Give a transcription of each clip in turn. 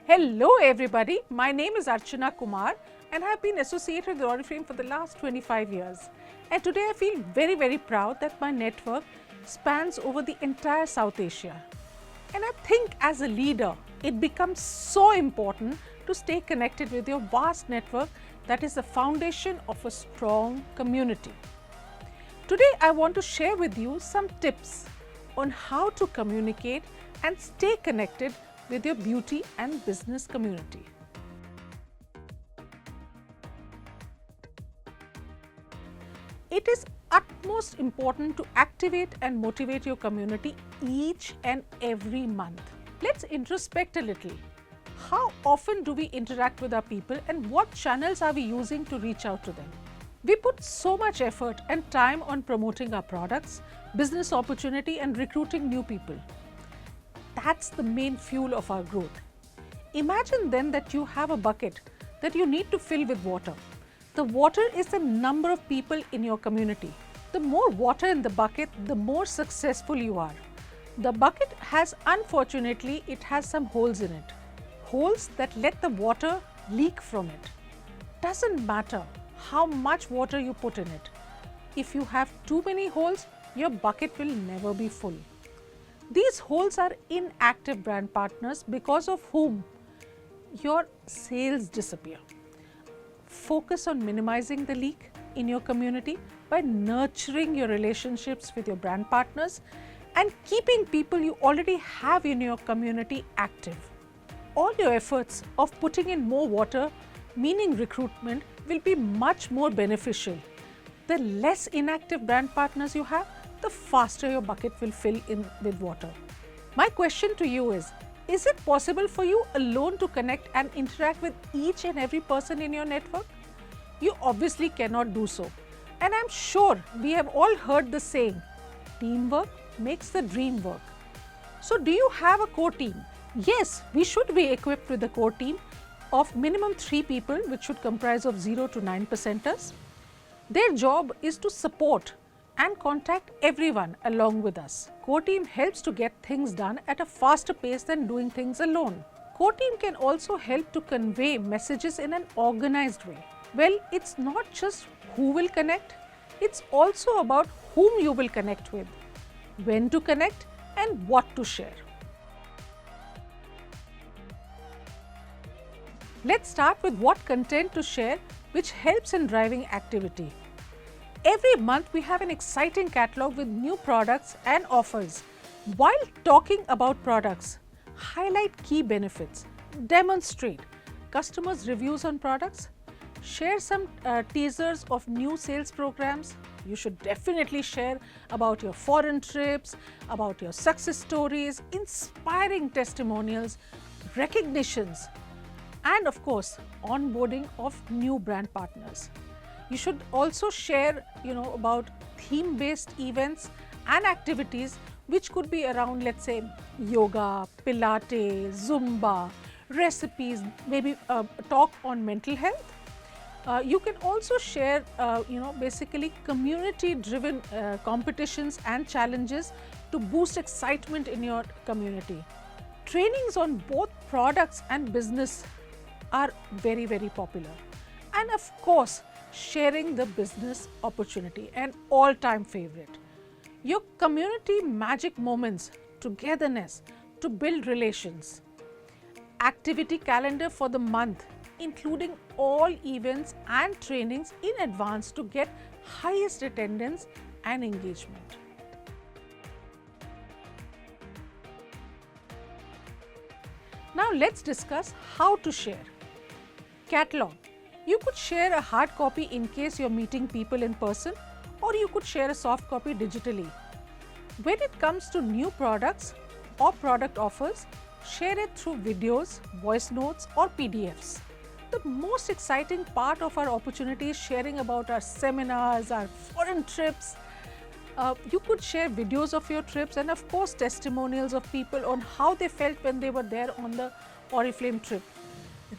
Hello everybody, my name is Archana Kumar and I have been associated with Oriflame for the last 25 years. And today I feel very proud that my network spans over the entire South Asia. And I think as a leader, it becomes so important to stay connected with your vast network that is the foundation of a strong community. Today I want to share with you some tips on how to communicate and stay connected with your beauty and business community. It is utmost important to activate and motivate your community each and every month. Let's introspect a little. How often do we interact with our people and what channels are we using to reach out to them? We put so much effort and time on promoting our products, business opportunity and recruiting new people. That's the main fuel of our growth. Imagine then that you have a bucket that you need to fill with water. The water is the number of people in your community. The more water in the bucket, the more successful you are. The bucket has, unfortunately, it has some holes in it. Holes that let the water leak from it. Doesn't matter how much water you put in it. If you have too many holes, your bucket will never be full. These holes are inactive brand partners because of whom your sales disappear. Focus on minimizing the leak in your community by nurturing your relationships with your brand partners and keeping people you already have in your community active. All your efforts of putting in more water, meaning recruitment, will be much more beneficial. The less inactive brand partners you have, the faster your bucket will fill in with water. My question to you is it possible for you alone to connect and interact with each and every person in your network? You obviously cannot do so. And I'm sure we have all heard the saying, teamwork makes the dream work. So do you have a core team? Yes, we should be equipped with a core team of minimum 3 people, which should comprise of 0 to 9%ers. Their job is to support and contact everyone along with us. Core team helps to get things done at a faster pace than doing things alone. Core team can also help to convey messages in an organized way. Well, it's not just who will connect, it's also about whom you will connect with, when to connect and what to share. Let's start with what content to share which helps in driving activity. Every month we have an exciting catalog with new products and offers. While talking about products, highlight key benefits, demonstrate customers' reviews on products, share some teasers of new sales programs. You should definitely share about your foreign trips, about your success stories, inspiring testimonials, recognitions, and of course, onboarding of new brand partners. You should also share, about theme-based events and activities which could be around, let's say, yoga, Pilates, Zumba, recipes, maybe talk on mental health. You can also share, basically community-driven competitions and challenges to boost excitement in your community. Trainings on both products and business are very popular. And of course, sharing the business opportunity, an all-time favorite. Your community magic moments, togetherness to build relations. Activity calendar for the month, including all events and trainings in advance to get highest attendance and engagement. Now let's discuss how to share. Catalog. You could share a hard copy in case you're meeting people in person, or you could share a soft copy digitally. When it comes to new products or product offers, share it through videos, voice notes or PDFs. The most exciting part of our opportunity is sharing about our seminars, our foreign trips. You could share videos of your trips and of course testimonials of people on how they felt when they were there on the Oriflame trip.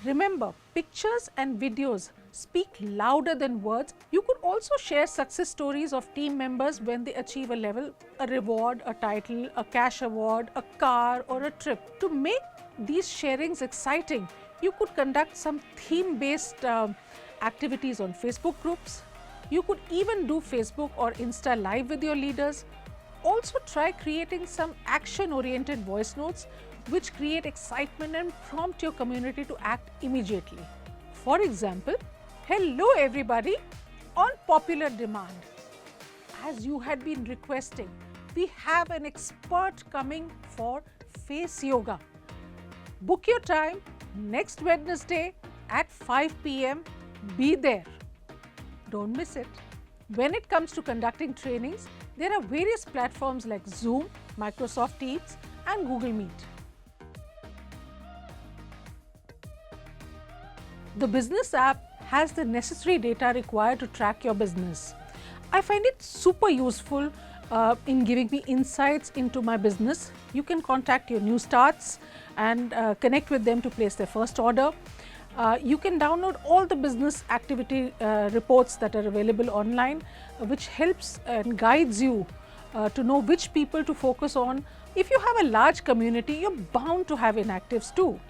Remember, pictures and videos speak louder than words. You could also share success stories of team members when they achieve a level, a reward, a title, a cash award, a car, or a trip. To make these sharings exciting, you could conduct some theme-based activities on Facebook groups. You could even do Facebook or Insta Live with your leaders. Also try creating some action-oriented voice notes which create excitement and prompt your community to act immediately. For example, hello everybody, on popular demand, as you had been requesting, we have an expert coming for face yoga. Book your time next Wednesday at 5 p.m. Be there. Don't miss it. When it comes to conducting trainings, there are various platforms like Zoom, Microsoft Teams, and Google Meet. The business app has the necessary data required to track your business. I find it super useful in giving me insights into my business. You can contact your new starts and connect with them to place their first order. You can download all the business activity reports that are available online, which helps and guides you to know which people to focus on. If you have a large community, you're bound to have inactives too.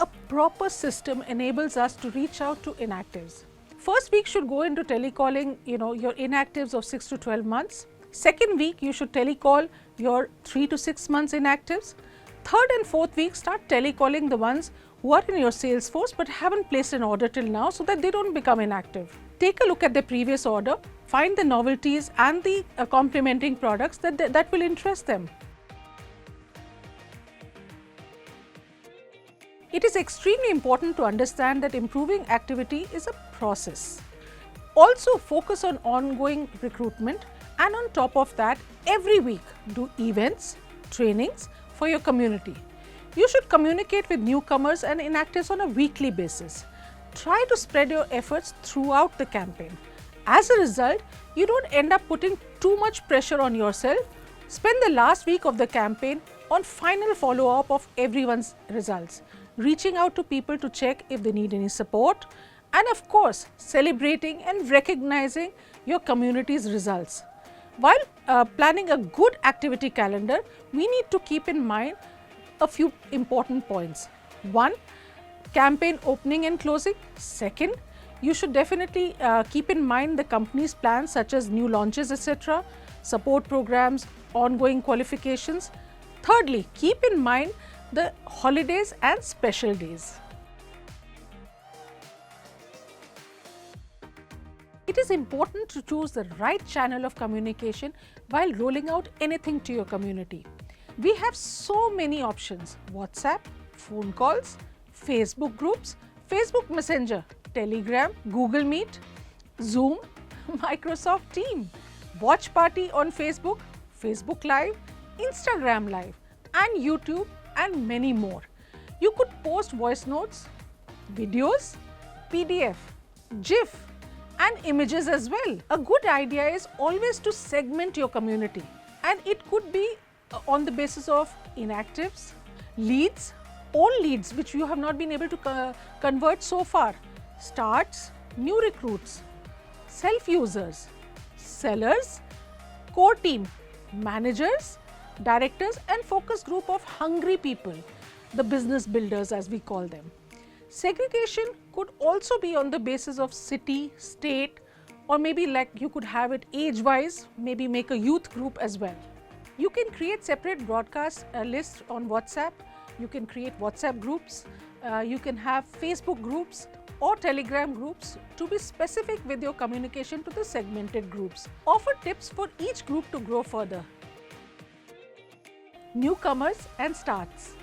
A proper system enables us to reach out to inactives. First week should go into telecalling, your inactives of 6 to 12 months. Second week, you should telecall your 3 to 6 months inactives. Third and fourth week, start telecalling the ones who are in your sales force but haven't placed an order till now, so that they don't become inactive. Take a look at their previous order, find the novelties and the complementing products that will interest them. It is extremely important to understand that improving activity is a process. Also focus on ongoing recruitment, and on top of that, every week do events, trainings for your community. You should communicate with newcomers and inactives on a weekly basis. Try to spread your efforts throughout the campaign. As a result, you don't end up putting too much pressure on yourself. Spend the last week of the campaign on final follow-up of everyone's results, reaching out to people to check if they need any support, and of course, celebrating and recognizing your community's results. While planning a good activity calendar, we need to keep in mind a few important points. One, campaign opening and closing. Second, you should definitely keep in mind the company's plans such as new launches, etc., support programs, ongoing qualifications. Thirdly, keep in mind the holidays and special days. It is important to choose the right channel of communication while rolling out anything to your community. We have so many options: WhatsApp, phone calls, Facebook groups, Facebook Messenger, Telegram, Google Meet, Zoom, Microsoft Teams, Watch Party on Facebook, Facebook Live, Instagram Live, and YouTube, and many more. You could post voice notes, videos, PDF, GIF, and images as well. A good idea is always to segment your community, and it could be on the basis of inactives, leads, old leads which you have not been able to convert so far, starts, new recruits, self-users, sellers, core team, managers, directors, and focus group of hungry people, the business builders as we call them. Segregation could also be on the basis of city, state, or maybe like you could have it age-wise, maybe make a youth group as well. You can create separate broadcast lists on WhatsApp. You can create WhatsApp groups. You can have Facebook groups or Telegram groups to be specific with your communication to the segmented groups. Offer tips for each group to grow further. Newcomers and starts,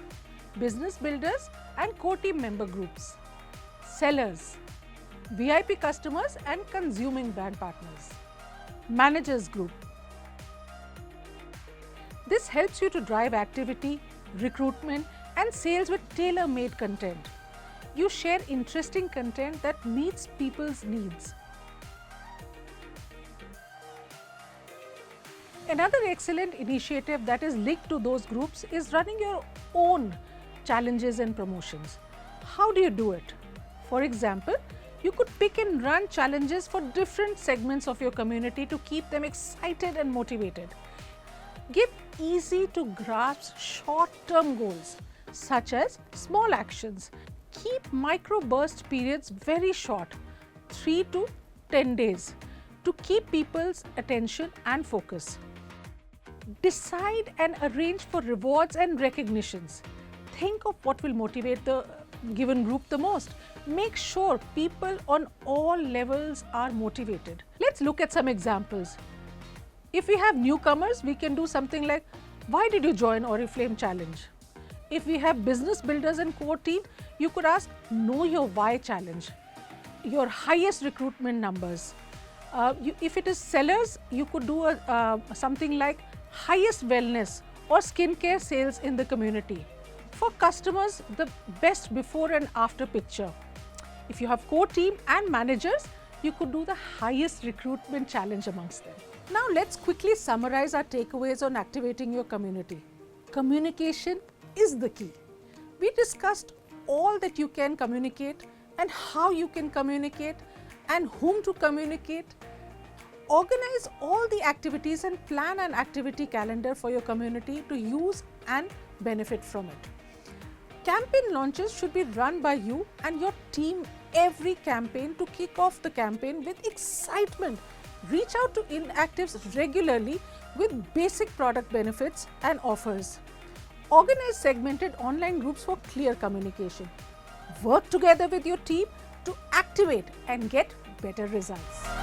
business builders and core team member groups, sellers, VIP customers and consuming brand partners, managers group. This helps you to drive activity, recruitment, and sales with tailor-made content. You share interesting content that meets people's needs. Another excellent initiative that is linked to those groups is running your own challenges and promotions. How do you do it? For example, You could pick and run challenges for different segments of your community to keep them excited and motivated. Give easy to grasp short-term goals such as small actions. Keep micro-burst periods very short, 3 to 10 days, to keep people's attention and focus. Decide and arrange for rewards and recognitions. Think of what will motivate the given group the most. Make sure people on all levels are motivated. Let's look at some examples. If we have newcomers, we can do something like, why did you join Oriflame Challenge? If we have business builders and core team, you could ask, know your why challenge, your highest recruitment numbers. If it is sellers, you could do something like highest wellness or skincare sales in the community. For customers, the best before and after picture. If you have core team and managers, you could do the highest recruitment challenge amongst them. Now let's quickly summarize our takeaways on activating your community. Communication is the key. We discussed all that you can communicate and how you can communicate and whom to communicate. Organize all the activities and plan an activity calendar for your community to use and benefit from it. Campaign launches should be run by you and your team every campaign to kick off the campaign with excitement. Reach out to inactives regularly with basic product benefits and offers. Organize segmented online groups for clear communication. Work together with your team to activate and get better results.